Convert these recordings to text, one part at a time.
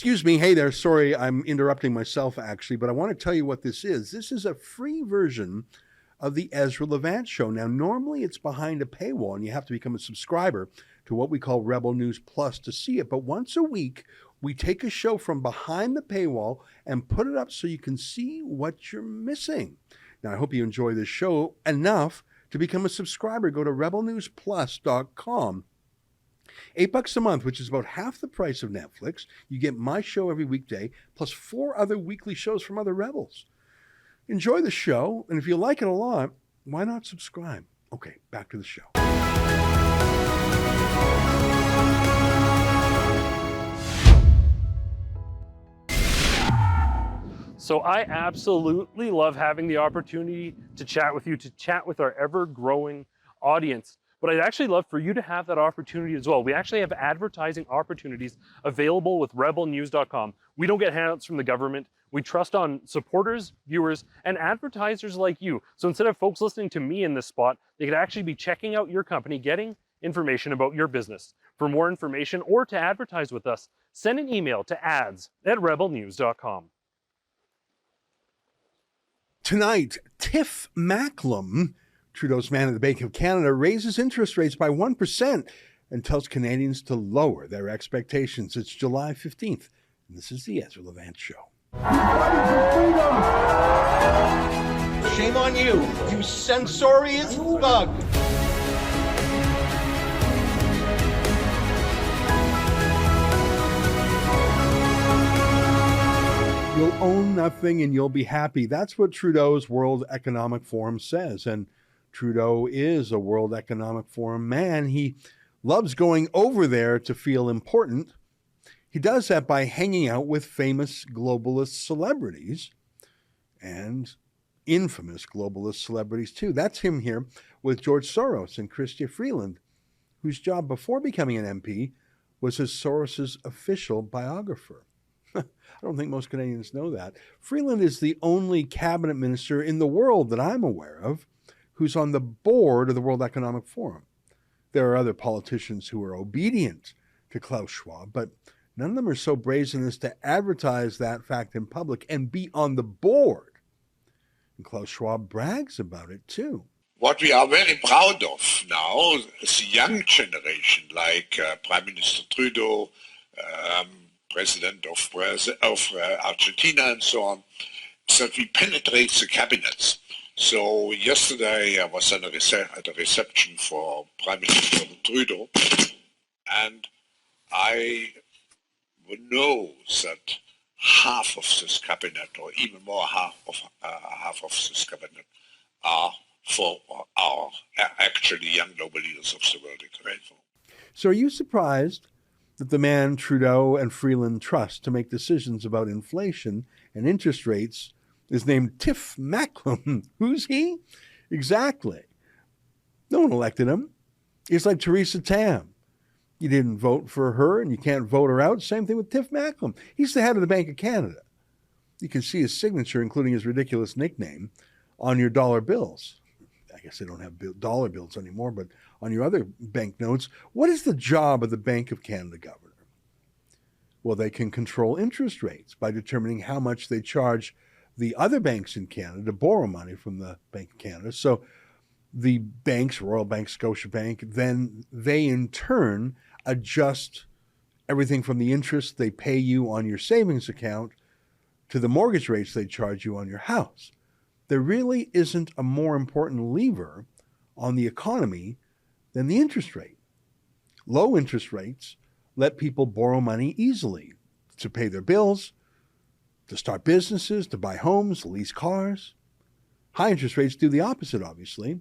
Excuse me. Hey there. Sorry, I'm interrupting myself, actually, but I want to tell you what this is. This is a free version of the Ezra Levant Show. Now, normally it's behind a paywall, and you have to become a subscriber to what we call Rebel News Plus to see it. But once a week, we take a show from behind the paywall and put it up so you can see what you're missing. Now, I hope you enjoy this show enough to become a subscriber. Go to rebelnewsplus.com. $8 a month, which is about half the price of Netflix. You get my show every weekday, plus 4 other weekly shows from other Rebels. Enjoy the show, and if you like it a lot, why not subscribe? Okay, back to the show. So I absolutely love having the opportunity to chat with you, to chat with our ever-growing audience. But I'd actually love for you to have that opportunity as well. We actually have advertising opportunities available with RebelNews.com. We don't get handouts from the government. We trust on supporters, viewers, and advertisers like you. So instead of folks listening to me in this spot, they could actually be checking out your company, getting information about your business. For more information or to advertise with us, send an email to ads@rebelnews.com. Tonight, Tiff Macklem, Trudeau's man at the Bank of Canada, raises interest rates by 1% and tells Canadians to lower their expectations. It's July 15th, and this is the Ezra Levant Show. Shame on you, you censorious thug. You'll own nothing and you'll be happy. That's what Trudeau's World Economic Forum says. And Trudeau is a World Economic Forum man. He loves going over there to feel important. He does that by hanging out with famous globalist celebrities and infamous globalist celebrities too. That's him here with George Soros and Chrystia Freeland, whose job before becoming an MP was as Soros's official biographer. I don't think most Canadians know that. Freeland is the only cabinet minister in the world that I'm aware of who's on the board of the World Economic Forum. There are other politicians who are obedient to Klaus Schwab, but none of them are so brazen as to advertise that fact in public and be on the board. And Klaus Schwab brags about it too. What we are very proud of now is the young generation, like Prime Minister Trudeau, President of Argentina and so on, is that we penetrate the cabinets. So yesterday I was at a reception for Prime Minister Trudeau, and I know that half of this cabinet, or even more half of this cabinet, are for our actually young global leaders of the world. Grateful. So are you surprised that the man Trudeau and Freeland trust to make decisions about inflation and interest rates is named Tiff Macklem? Who's he? Exactly. No one elected him. He's like Theresa Tam. You didn't vote for her and you can't vote her out. Same thing with Tiff Macklem. He's the head of the Bank of Canada. You can see his signature, including his ridiculous nickname, on your dollar bills. I guess they don't have dollar bills anymore, but on your other banknotes. What is the job of the Bank of Canada governor? Well, they can control interest rates by determining how much they charge the other banks in Canada to borrow money from the Bank of Canada. So the banks, Royal Bank, Scotiabank, then they in turn adjust everything from the interest they pay you on your savings account to the mortgage rates they charge you on your house. There really isn't a more important lever on the economy than the interest rate. Low interest rates let people borrow money easily to pay their bills, to start businesses, to buy homes, lease cars. High interest rates do the opposite, obviously.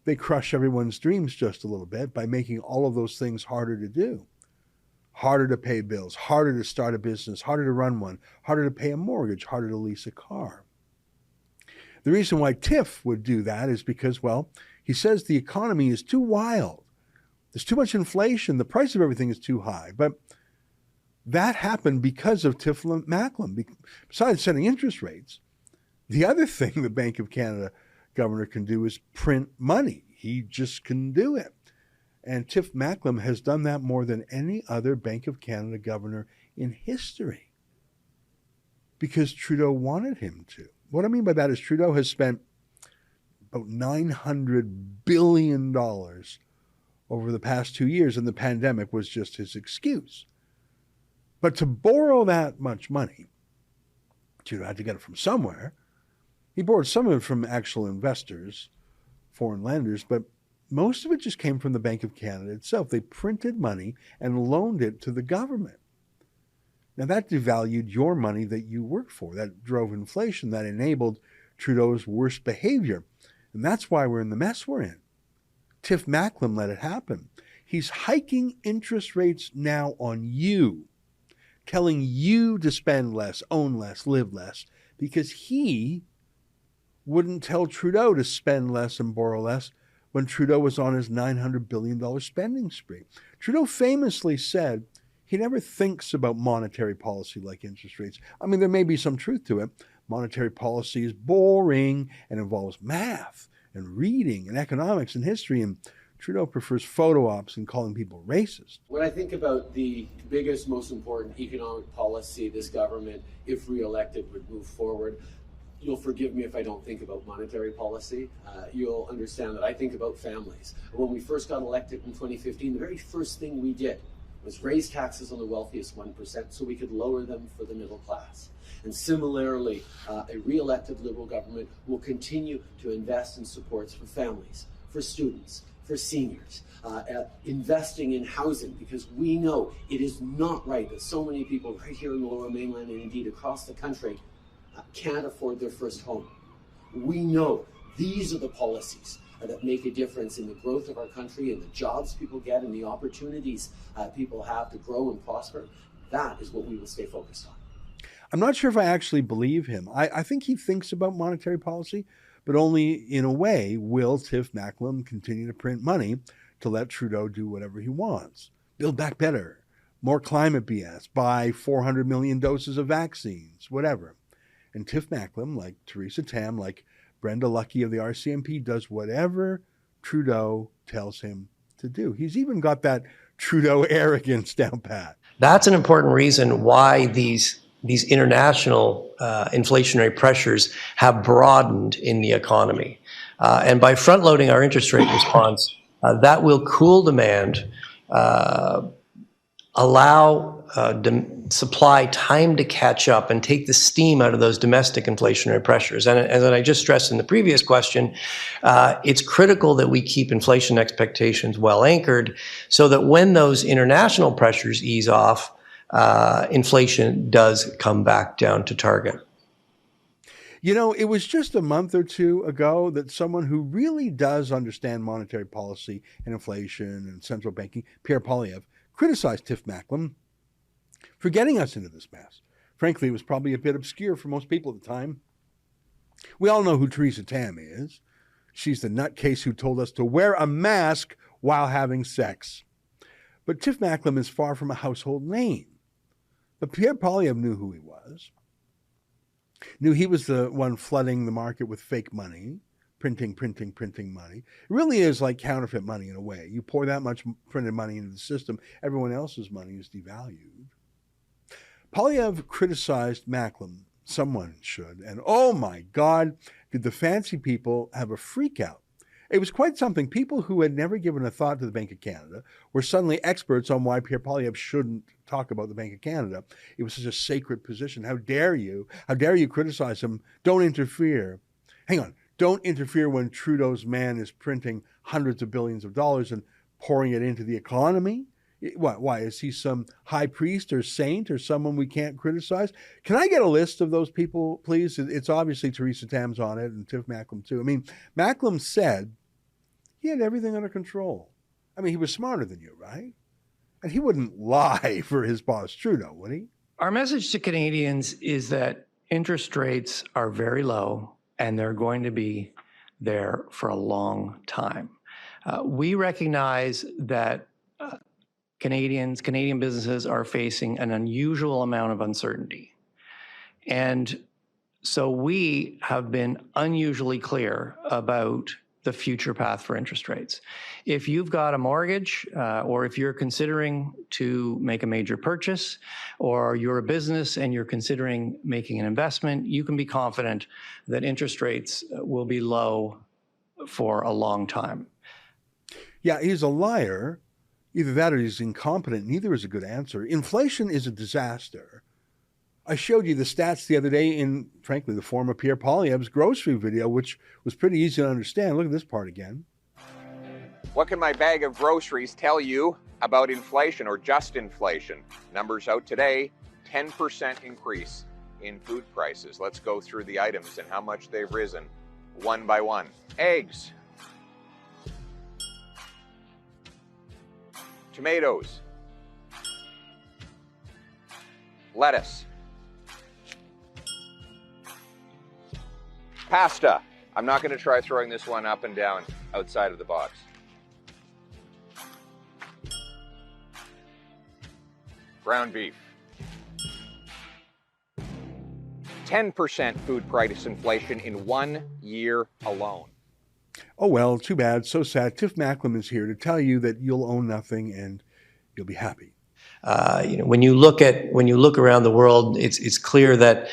They crush everyone's dreams just a little bit by making all of those things harder to do. Harder to pay bills, harder to start a business, harder to run one, harder to pay a mortgage, harder to lease a car. The reason why Tiff would do that is because, well, he says the economy is too wild. There's too much inflation. The price of everything is too high. But that happened because of Tiff Macklem. Besides setting interest rates, the other thing the Bank of Canada governor can do is print money. He just can do it. And Tiff Macklem has done that more than any other Bank of Canada governor in history. because Trudeau wanted him to. What I mean by that is Trudeau has spent about $900 billion over the past 2 years, and the pandemic was just his excuse. But to borrow that much money, Trudeau had to get it from somewhere. He borrowed some of it from actual investors, foreign lenders, but most of it just came from the Bank of Canada itself. They printed money and loaned it to the government. Now that devalued your money that you worked for. That drove inflation. That enabled Trudeau's worst behavior. And that's why we're in the mess we're in. Tiff Macklem let it happen. He's hiking interest rates now on you, telling you to spend less, own less, live less, because he wouldn't tell Trudeau to spend less and borrow less when Trudeau was on his $900 billion spending spree. Trudeau famously said he never thinks about monetary policy like interest rates. I mean, there may be some truth to it. Monetary policy is boring and involves math and reading and economics and history, and Trudeau prefers photo ops and calling people racist. When I think about the biggest, most important economic policy this government, if re-elected, would move forward, you'll forgive me if I don't think about monetary policy. You'll understand that I think about families. When we first got elected in 2015, the very first thing we did was raise taxes on the wealthiest 1% so we could lower them for the middle class. And similarly, a re-elected Liberal government will continue to invest in supports for families, for students, for seniors, investing in housing, because we know it is not right that so many people right here in the Lower Mainland and indeed across the country can't afford their first home. We know these are the policies that make a difference in the growth of our country and the jobs people get and the opportunities people have to grow and prosper. That is what we will stay focused on. I'm not sure if I actually believe him. I think he thinks about monetary policy, but only in a way will Tiff Macklem continue to print money to let Trudeau do whatever he wants. Build back better, more climate BS, buy 400 million doses of vaccines, whatever. And Tiff Macklem, like Theresa Tam, like Brenda Lucki of the RCMP, does whatever Trudeau tells him to do. He's even got that Trudeau arrogance down pat. That's an important reason why these international inflationary pressures have broadened in the economy. And by front-loading our interest rate response, that will cool demand, allow supply time to catch up and take the steam out of those domestic inflationary pressures. And as I just stressed in the previous question, it's critical that we keep inflation expectations well anchored so that when those international pressures ease off, inflation does come back down to target. You know, it was just a month or two ago that someone who really does understand monetary policy and inflation and central banking, Pierre Poilievre, criticized Tiff Macklem for getting us into this mess. Frankly, it was probably a bit obscure for most people at the time. We all know who Theresa Tam is. She's the nutcase who told us to wear a mask while having sex. But Tiff Macklem is far from a household name. But Pierre Poilievre knew who he was, knew he was the one flooding the market with fake money, printing money. It really is like counterfeit money in a way. You pour that much printed money into the system, everyone else's money is devalued. Poilievre criticized Macklem. Someone should. And oh my God, did the fancy people have a freak out. It was quite something. People who had never given a thought to the Bank of Canada were suddenly experts on why Pierre Poilievre shouldn't talk about the Bank of Canada. It was such a sacred position. How dare you? How dare you criticize him? Don't interfere. Hang on. Don't interfere when Trudeau's man is printing hundreds of billions of dollars and pouring it into the economy. What? Why? Is he some high priest or saint or someone we can't criticize? Can I get a list of those people, please? It's obviously Theresa Tam's on it and Tiff Macklem too. I mean, Macklem said he had everything under control. I mean, he was smarter than you, right? And he wouldn't lie for his boss Trudeau, would he? Our message to Canadians is that interest rates are very low and they're going to be there for a long time. We recognize that Canadian businesses are facing an unusual amount of uncertainty. And so we have been unusually clear about the future path for interest rates. If you've got a mortgage, or if you're considering to make a major purchase, or you're a business and you're considering making an investment, you can be confident that interest rates will be low for a long time. Yeah, he's a liar. Either that or he's incompetent. Neither is a good answer. Inflation is a disaster. I showed you the stats the other day in, frankly, the form of Pierre Poilievre's grocery video, which was pretty easy to understand. Look at this part again. What can my bag of groceries tell you about inflation or just inflation? Numbers out today, 10% increase in food prices. Let's go through the items and how much they've risen one by one. Eggs, tomatoes, lettuce, pasta. I'm not going to try throwing this one up and down outside of the box. Ground beef. 10% food price inflation in 1 year alone. Oh, well, too bad. So sad. Tiff Macklem is here to tell you that you'll own nothing and you'll be happy. When you look around the world, it's clear that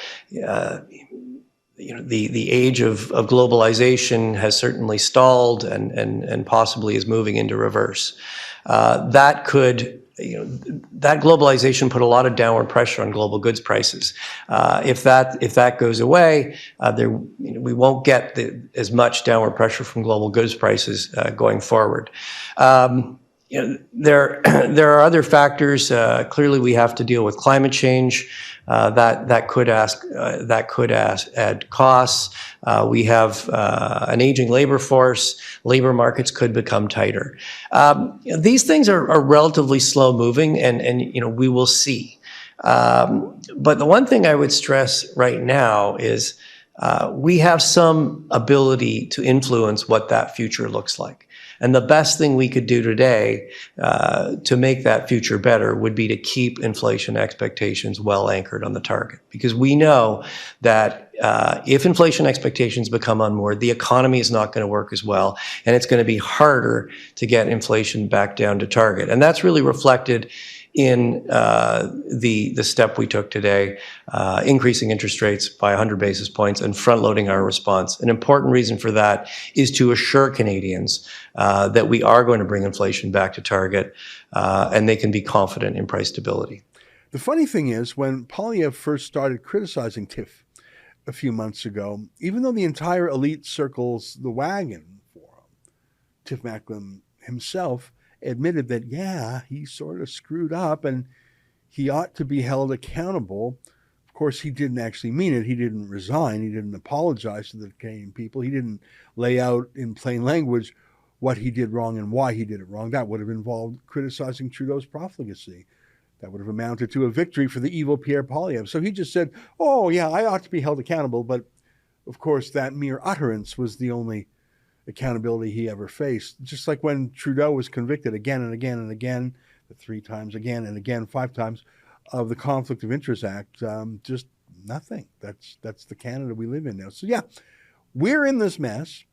the age of globalization has certainly stalled and possibly is moving into reverse. That globalization put a lot of downward pressure on global goods prices. If that goes away, we won't get as much downward pressure from global goods prices going forward. There are other factors. Clearly, we have to deal with climate change. That could add costs. We have an aging labor force. Labor markets could become tighter. These things are relatively slow moving, and we will see. But the one thing I would stress right now is we have some ability to influence what that future looks like. And the best thing we could do today to make that future better would be to keep inflation expectations well anchored on the target. Because we know that if inflation expectations become unmoored, the economy is not going to work as well, and it's going to be harder to get inflation back down to target. And that's really reflected in the step we took today, increasing interest rates by 100 basis points and front-loading our response. An important reason for that is to assure Canadians that we are going to bring inflation back to target, and they can be confident in price stability. The funny thing is, when Poilievre first started criticizing Tiff a few months ago, even though the entire elite circles the wagon for him, Tiff Macklem himself admitted that, yeah, he sort of screwed up and he ought to be held accountable. Of course, he didn't actually mean it. He didn't resign. He didn't apologize to the Canadian people. He didn't lay out in plain language what he did wrong and why he did it wrong. That would have involved criticizing Trudeau's profligacy. That would have amounted to a victory for the evil Pierre Poilievre. So he just said, oh, yeah, I ought to be held accountable. But, of course, that mere utterance was the only accountability he ever faced. Just like when Trudeau was convicted again and again and again, 3 times again and again, 5 times, of the Conflict of Interest Act, just nothing. That's the Canada we live in now. So yeah, we're in this mess,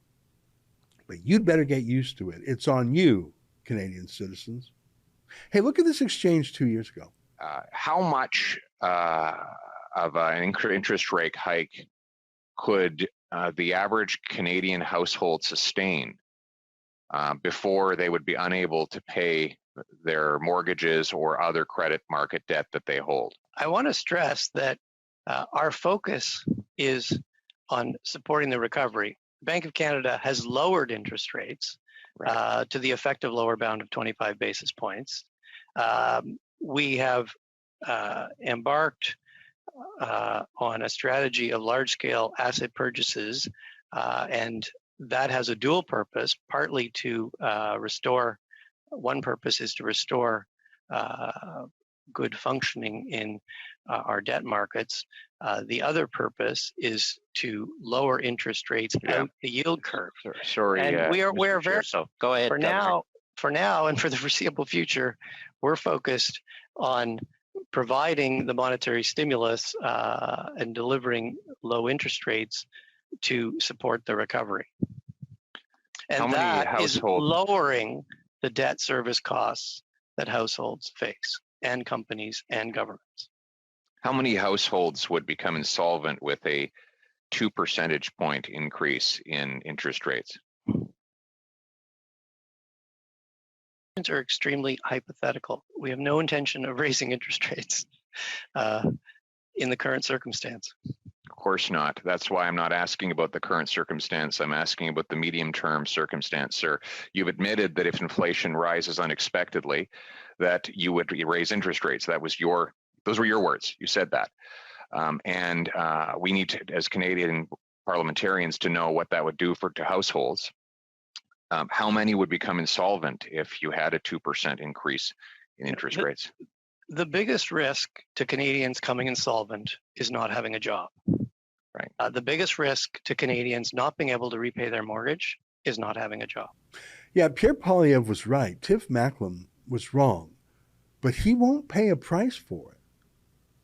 but you'd better get used to it. It's on you, Canadian citizens. Hey, look at this exchange 2 years ago. How much of an interest rate hike could the average Canadian household sustain before they would be unable to pay their mortgages or other credit market debt that they hold? I want to stress that our focus is on supporting the recovery. The Bank of Canada has lowered interest rates to the effective lower bound of 25 basis points. We have embarked on a strategy of large-scale asset purchases, and that has a dual purpose, partly to restore. One purpose is to restore good functioning in our debt markets. The other purpose is to lower interest rates out the yield curve. Sorry, and we're very. So go ahead. For now, and for the foreseeable future, we're focused on providing the monetary stimulus and delivering low interest rates to support the recovery. And How many that is households? lowering the debt service costs that households face, and companies and governments. How many households would become insolvent with a 2 percentage point increase in interest rates? Are extremely hypothetical. We have no intention of raising interest rates in the current circumstance. Of course not. That's why I'm not asking about the current circumstance. I'm asking about the medium-term circumstance, sir. You've admitted that if inflation rises unexpectedly, that you would raise interest rates. Those were your words. You said that. And we need to, as Canadian parliamentarians, to know what that would do to households. How many would become insolvent if you had a 2% increase in interest rates? The biggest risk to Canadians coming insolvent is not having a job. Right. The biggest risk to Canadians not being able to repay their mortgage is not having a job. Yeah, Pierre Poilievre was right. Tiff Macklem was wrong. But he won't pay a price for it.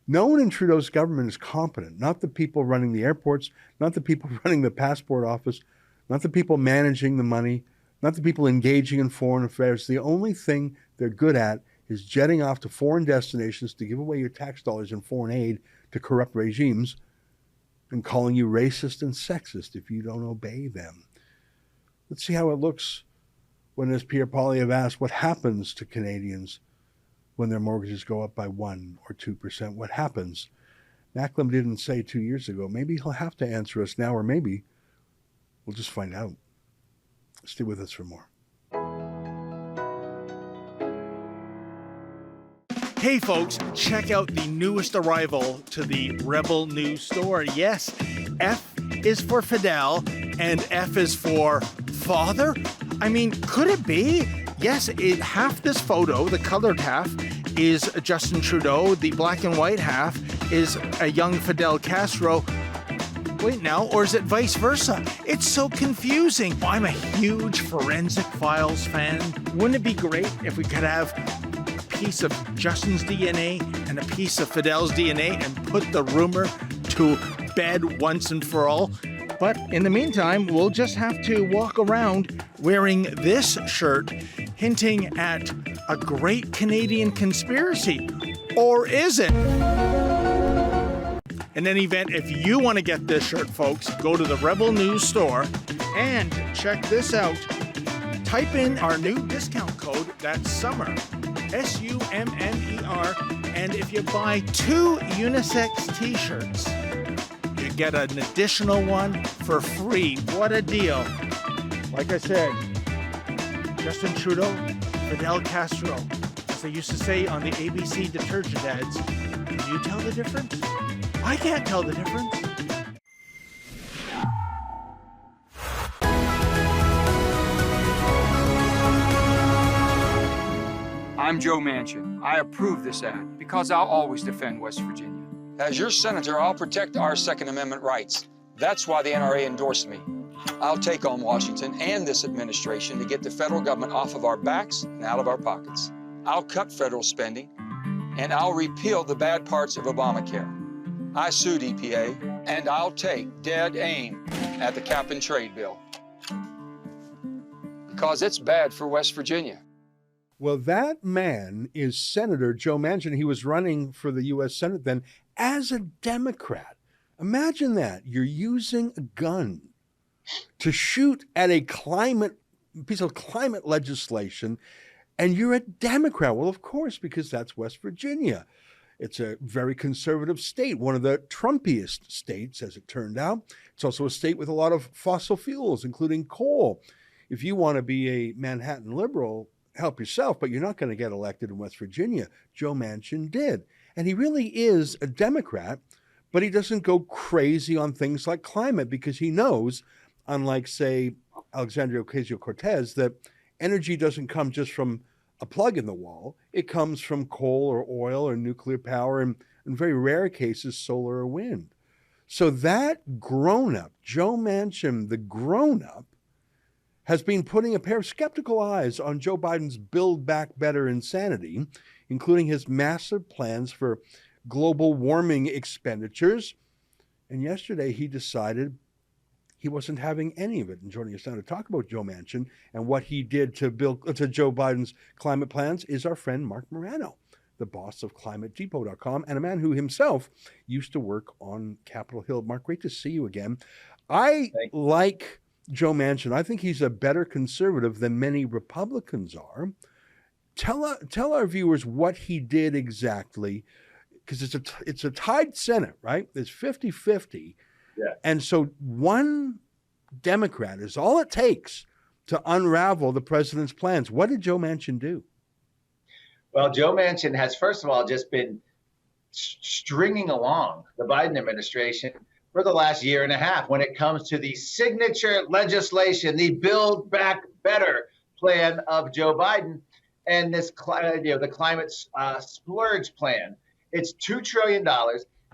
No one in Trudeau's government is competent. Not the people running the airports, not the people running the passport office, not the people managing the money, not the people engaging in foreign affairs. The only thing they're good at is jetting off to foreign destinations to give away your tax dollars in foreign aid to corrupt regimes and calling you racist and sexist if you don't obey them. Let's see how it looks when, as Pierre Poilievre asked, what happens to Canadians when their mortgages go up by 1 or 2%? What happens? Macklem didn't say 2 years ago. Maybe he'll have to answer us now, or maybe we'll just find out. Stay with us for more. Hey folks, check out the newest arrival to the Rebel News store. Yes, F is for Fidel and F is for father. I mean, could it be? Yes, half this photo, the colored half, is Justin Trudeau. The black and white half is a young Fidel Castro. Wait now, or is it vice versa? It's so confusing. I'm a huge Forensic Files fan. Wouldn't it be great if we could have piece of Justin's DNA and a piece of Fidel's DNA and put the rumor to bed once and for all? But in the meantime, we'll just have to walk around wearing this shirt, hinting at a great Canadian conspiracy. Or is it? In any event, if you want to get this shirt, folks, go to the Rebel News store and check this out. Type in our new discount code, that's SUMMER, SUMMER, and if you buy 2 unisex t-shirts, you get an additional one for free. What a deal. Like I said, Justin Trudeau, Fidel Castro, as they used to say on the ABC detergent ads. Can you tell the difference? I can't tell the difference. I'm Joe Manchin. I approve this ad because I'll always defend West Virginia. As your senator, I'll protect our Second Amendment rights. That's why the NRA endorsed me. I'll take on Washington and this administration to get the federal government off of our backs and out of our pockets. I'll cut federal spending, and I'll repeal the bad parts of Obamacare. I sued EPA, and I'll take dead aim at the cap and trade bill because it's bad for West Virginia. Well, that man is Senator Joe Manchin. He was running for the U.S. Senate then as a Democrat. Imagine that. You're using a gun to shoot at a piece of climate legislation, and you're a Democrat. Well, of course, because that's West Virginia. It's a very conservative state, one of the Trumpiest states, as it turned out. It's also a state with a lot of fossil fuels, including coal. If you want to be a Manhattan liberal, help yourself, but you're not going to get elected in West Virginia. Joe Manchin did. And he really is a Democrat, but he doesn't go crazy on things like climate because he knows, unlike, say, Alexandria Ocasio-Cortez, that energy doesn't come just from a plug in the wall. It comes from coal or oil or nuclear power, and in very rare cases, solar or wind. So that grown-up, Joe Manchin, the grown-up, has been putting a pair of skeptical eyes on Joe Biden's Build Back Better insanity, including his massive plans for global warming expenditures. And yesterday he decided he wasn't having any of it. And joining us now to talk about Joe Manchin and what he did to Joe Biden's climate plans is our friend Marc Morano, the boss of ClimateDepot.com, and a man who himself used to work on Capitol Hill. Marc, great to see you again. I like Joe Manchin. I think he's a better conservative than many Republicans are. Tell our viewers what he did exactly, because it's a tied Senate, right? It's 50-50. Yeah. And so one Democrat is all it takes to unravel the president's plans. What did Joe Manchin do? Well, Joe Manchin has, first of all, just been stringing along the Biden administration for the last year and a half when it comes to the signature legislation, the Build Back Better plan of Joe Biden, and this, the climate splurge plan. It's $2 trillion.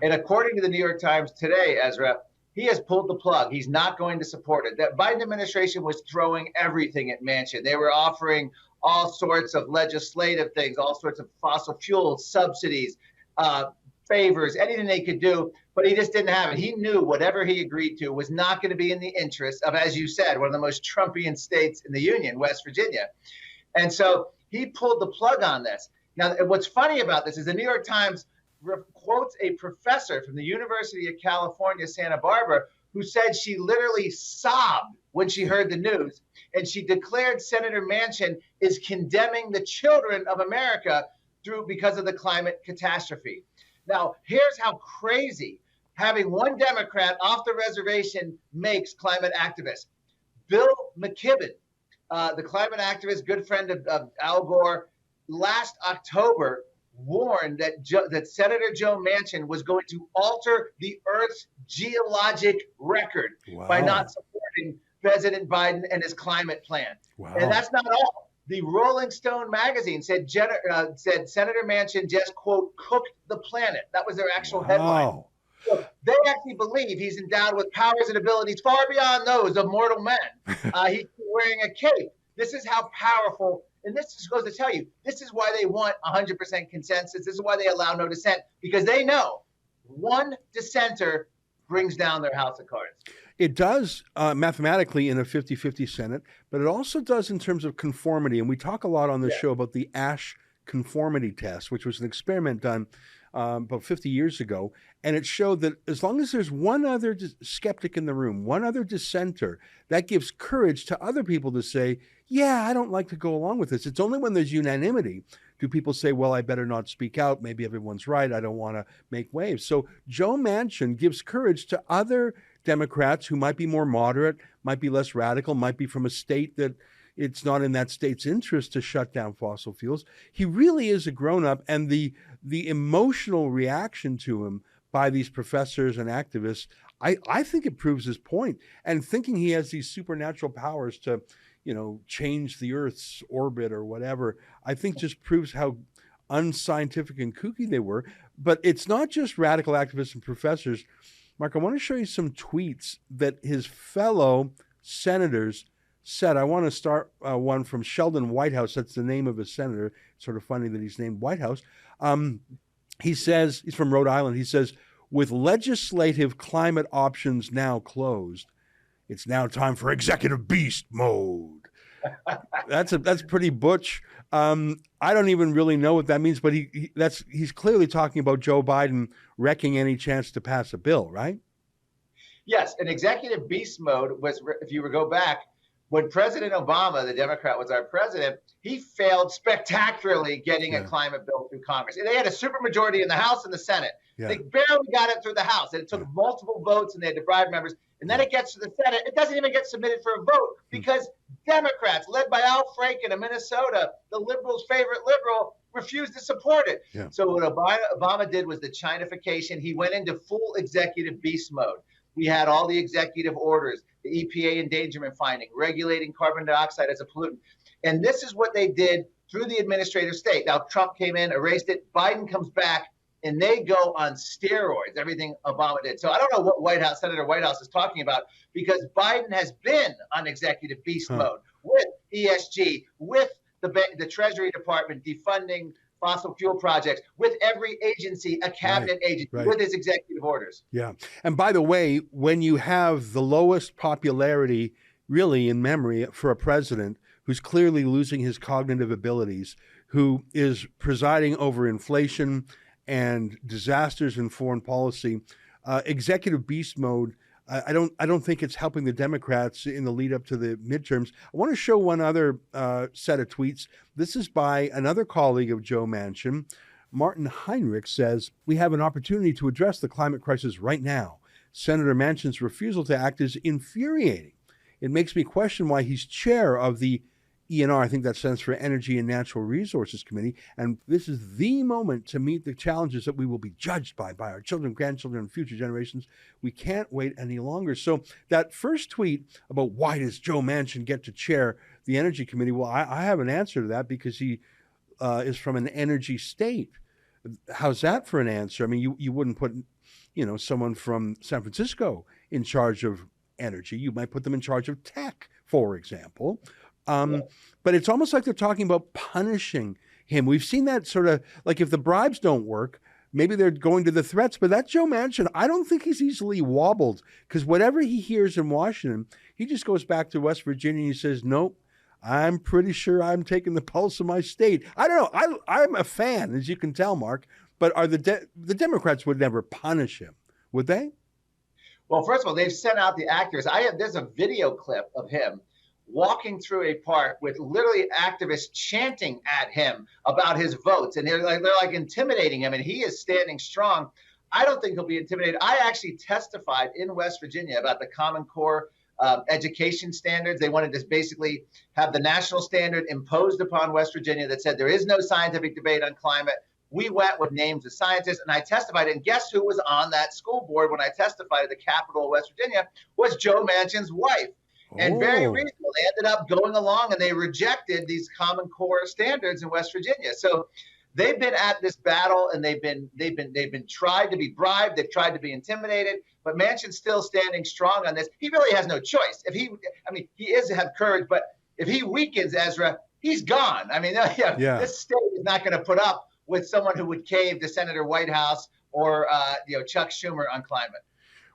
And according to the New York Times today, Ezra, he has pulled the plug. He's not going to support it. That Biden administration was throwing everything at Manchin. They were offering all sorts of legislative things, all sorts of fossil fuel subsidies, favors, anything they could do, but he just didn't have it. He knew whatever he agreed to was not going to be in the interest of, as you said, one of the most Trumpian states in the Union, West Virginia. And so he pulled the plug on this. Now, what's funny about this is the New York Times quotes a professor from the University of California, Santa Barbara, who said she literally sobbed when she heard the news. And she declared Senator Manchin is condemning the children of America because of the climate catastrophe. Now, here's how crazy having one Democrat off the reservation makes climate activists. Bill McKibben, the climate activist, good friend of Al Gore, last October warned that Senator Joe Manchin was going to alter the Earth's geologic record by not supporting President Biden and his climate plan. Wow. And that's not all. The Rolling Stone magazine said Senator Manchin just, quote, cooked the planet. That was their actual headline. So they actually believe he's endowed with powers and abilities far beyond those of mortal men. He's wearing a cape. This is how powerful. And this just goes to tell you, this is why they want 100% consensus. This is why they allow no dissent, because they know one dissenter brings down their house of cards. It does mathematically in a 50-50 Senate, but it also does in terms of conformity. And we talk a lot on this show about the Ash conformity test, which was an experiment done about 50 years ago. And it showed that as long as there's one other skeptic in the room, one other dissenter, that gives courage to other people to say, yeah, I don't like to go along with this. It's only when there's unanimity do people say, well, I better not speak out. Maybe everyone's right. I don't want to make waves. So Joe Manchin gives courage to other Democrats who might be more moderate, might be less radical, might be from a state that it's not in that state's interest to shut down fossil fuels. He really is a grown-up, and the emotional reaction to him by these professors and activists, I think it proves his point. And thinking he has these supernatural powers to, change the Earth's orbit or whatever, I think just proves how unscientific and kooky they were. But it's not just radical activists and professors. Marc, I want to show you some tweets that his fellow senators said. I want to start one from Sheldon Whitehouse. That's the name of a senator. It's sort of funny that he's named Whitehouse. He says, he's from Rhode Island. He says, with legislative climate options now closed, it's now time for executive beast mode. That's pretty butch. I don't even really know what that means, but he's clearly talking about Joe Biden wrecking any chance to pass a bill, right? Yes, an executive beast mode was, if you go back, when President Obama, the Democrat, was our president, he failed spectacularly getting a climate bill through Congress. And they had a supermajority in the House and the Senate. Yeah. They barely got it through the House. And it took multiple votes, and they had to bribe members. And then it gets to the Senate. It doesn't even get submitted for a vote because Democrats, led by Al Franken of Minnesota, the liberals' favorite liberal, refused to support it. Yeah. So what Obama did was the Chinification. He went into full executive beast mode. We had all the executive orders, the EPA endangerment finding, regulating carbon dioxide as a pollutant. And this is what they did through the administrative state. Now, Trump came in, erased it. Biden comes back, and they go on steroids, everything Obama did. So I don't know what Senator Whitehouse is talking about, because Biden has been on executive beast mode with ESG, with the Treasury Department defunding fossil fuel projects, with every agency, a cabinet agency, with his executive orders. Yeah. And by the way, when you have the lowest popularity really in memory for a president who's clearly losing his cognitive abilities, who is presiding over inflation and disasters in foreign policy, executive beast mode, I don't think it's helping the Democrats in the lead up to the midterms. I want to show one other set of tweets. This is by another colleague of Joe Manchin. Martin Heinrich says, "We have an opportunity to address the climate crisis right now. Senator Manchin's refusal to act is infuriating. It makes me question why he's chair of the ENR, I think that stands for Energy and Natural Resources Committee, and this is the moment to meet the challenges that we will be judged by our children, grandchildren, and future generations. We can't wait any longer." So that first tweet about why does Joe Manchin get to chair the Energy Committee, well, I have an answer to that because he is from an energy state. How's that for an answer? I mean, you wouldn't put, someone from San Francisco in charge of energy. You might put them in charge of tech, for example. But it's almost like they're talking about punishing him. We've seen that sort of, like if the bribes don't work, maybe they're going to the threats. But that Joe Manchin, I don't think he's easily wobbled, because whatever he hears in Washington, he just goes back to West Virginia and he says, nope, I'm pretty sure I'm taking the pulse of my state. I don't know. I'm a fan, as you can tell, Mark. But are the Democrats would never punish him, would they? Well, first of all, they've sent out the actors. There's a video clip of him walking through a park with literally activists chanting at him about his votes, and they're like intimidating him, and he is standing strong. I don't think he'll be intimidated. I actually testified in West Virginia about the Common Core education standards. They wanted to basically have the national standard imposed upon West Virginia that said there is no scientific debate on climate. We went with names of scientists, and I testified. And guess who was on that school board when I testified at the Capitol of West Virginia? Was Joe Manchin's wife. And very reasonable. They ended up going along and they rejected these Common Core standards in West Virginia. So they've been at this battle, and they've been tried to be bribed. They've tried to be intimidated. But Manchin's still standing strong on this. He really has no choice. He is have courage, but if he weakens Ezra, he's gone. I mean, this state is not going to put up with someone who would cave to Senator Whitehouse or Chuck Schumer on climate.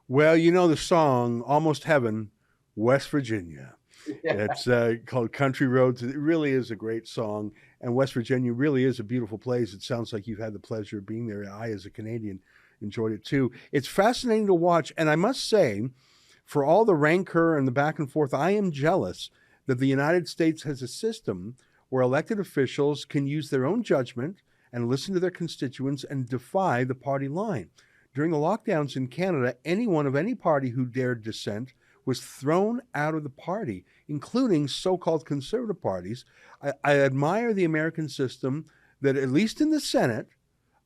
Well, the song "Almost Heaven," West Virginia. It's called Country Roads. It really is a great song. And West Virginia really is a beautiful place. It sounds like you've had the pleasure of being there. I, as a Canadian, enjoyed it too. It's fascinating to watch. And I must say, for all the rancor and the back and forth, I am jealous that the United States has a system where elected officials can use their own judgment and listen to their constituents and defy the party line. During the lockdowns in Canada, anyone of any party who dared dissent was thrown out of the party, including so-called conservative parties. I admire the American system that, at least in the Senate,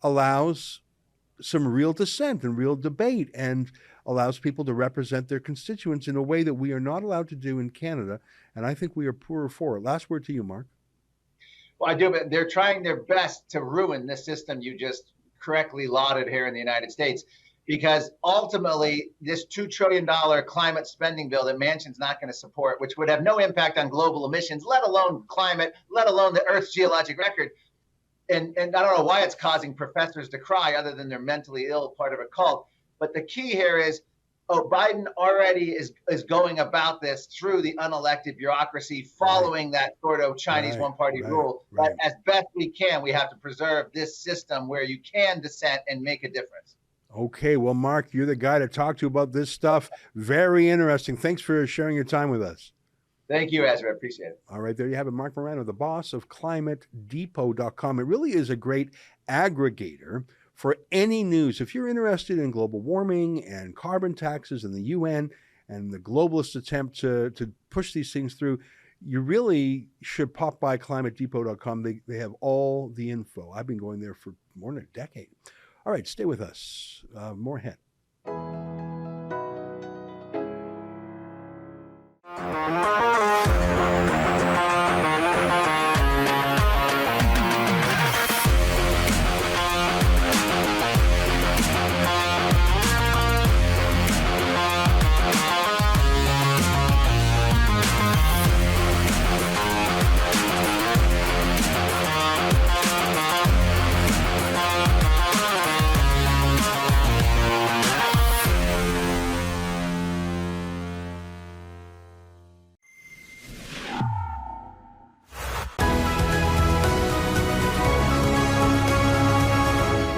allows some real dissent and real debate and allows people to represent their constituents in a way that we are not allowed to do in Canada. And I think we are poorer for it. Last word to you, Mark. Well, I do, but they're trying their best to ruin the system you just correctly lauded here in the United States, because ultimately this $2 trillion climate spending bill that Manchin's not going to support, which would have no impact on global emissions, let alone climate, let alone the Earth's geologic record. And I don't know why it's causing professors to cry other than they're mentally ill, part of a cult. But the key here is, Biden already is going about this through the unelected bureaucracy, following that sort of Chinese one-party rule. But as best we can, we have to preserve this system where you can dissent and make a difference. Okay, well, Mark, you're the guy to talk to about this stuff. Very interesting. Thanks for sharing your time with us. Thank you, Ezra. I appreciate it. All right, there you have it. Marc Morano, the boss of ClimateDepot.com. It really is a great aggregator for any news. If you're interested in global warming and carbon taxes and the UN and the globalist attempt to push these things through, you really should pop by ClimateDepot.com. They have all the info. I've been going there for more than a decade. All right, stay with us. More ahead.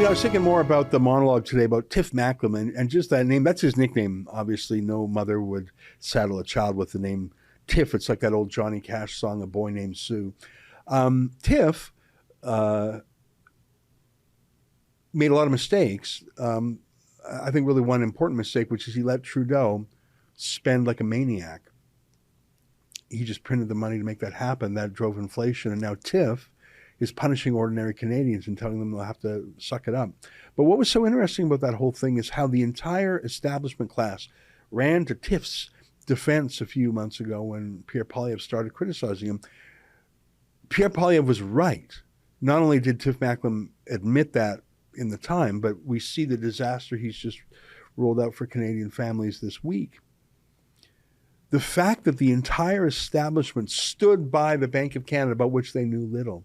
I was thinking more about the monologue today about Tiff Macklem and just that name. That's his nickname. Obviously, no mother would saddle a child with the name Tiff. It's like that old Johnny Cash song, A Boy Named Sue. Tiff made a lot of mistakes. I think really one important mistake, which is he let Trudeau spend like a maniac. He just printed the money to make that happen. That drove inflation. And now Tiff is punishing ordinary Canadians and telling them they'll have to suck it up. But what was so interesting about that whole thing is how the entire establishment class ran to Tiff's defense a few months ago when Pierre Poilievre started criticizing him. Pierre Poilievre was right. Not only did Tiff Macklem admit that in the time, but we see the disaster he's just rolled out for Canadian families this week. The fact that the entire establishment stood by the Bank of Canada, about which they knew little,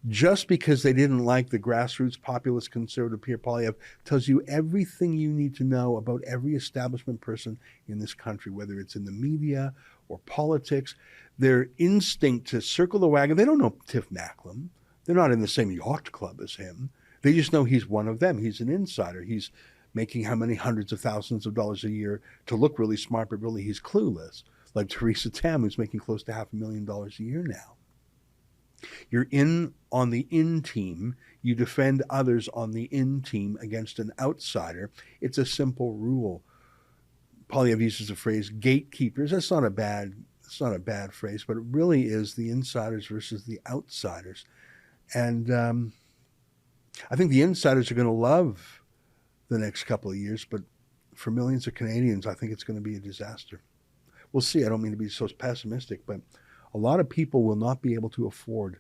just because they didn't like the grassroots populist conservative Pierre Poilievre, tells you everything you need to know about every establishment person in this country, whether it's in the media or politics. Their instinct to circle the wagon, they don't know Tiff Macklem. They're not in the same yacht club as him. They just know he's one of them. He's an insider. He's making how many hundreds of thousands of dollars a year to look really smart, but really he's clueless. Like Theresa Tam, who's making close to $500,000 a year now. You're in on the in team. You defend others on the in team against an outsider. It's a simple rule. Poilievre uses the phrase gatekeepers. That's not a bad phrase, but it really is the insiders versus the outsiders. And I think the insiders are going to love the next couple of years, but for millions of Canadians, I think it's going to be a disaster. We'll see. I don't mean to be so pessimistic, but a lot of people will not be able to afford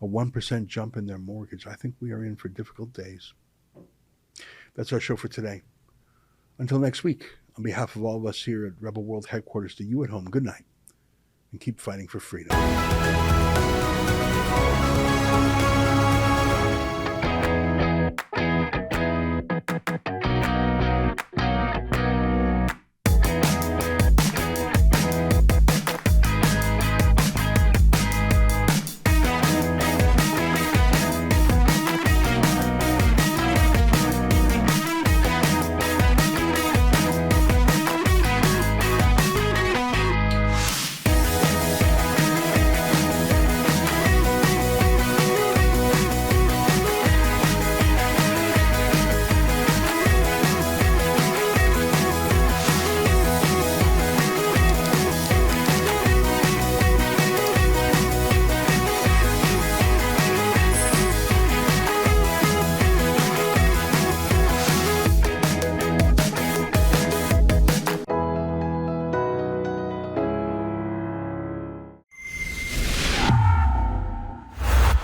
a 1% jump in their mortgage. I think we are in for difficult days. That's our show for today. Until next week, on behalf of all of us here at Rebel World Headquarters, to you at home, good night, and keep fighting for freedom.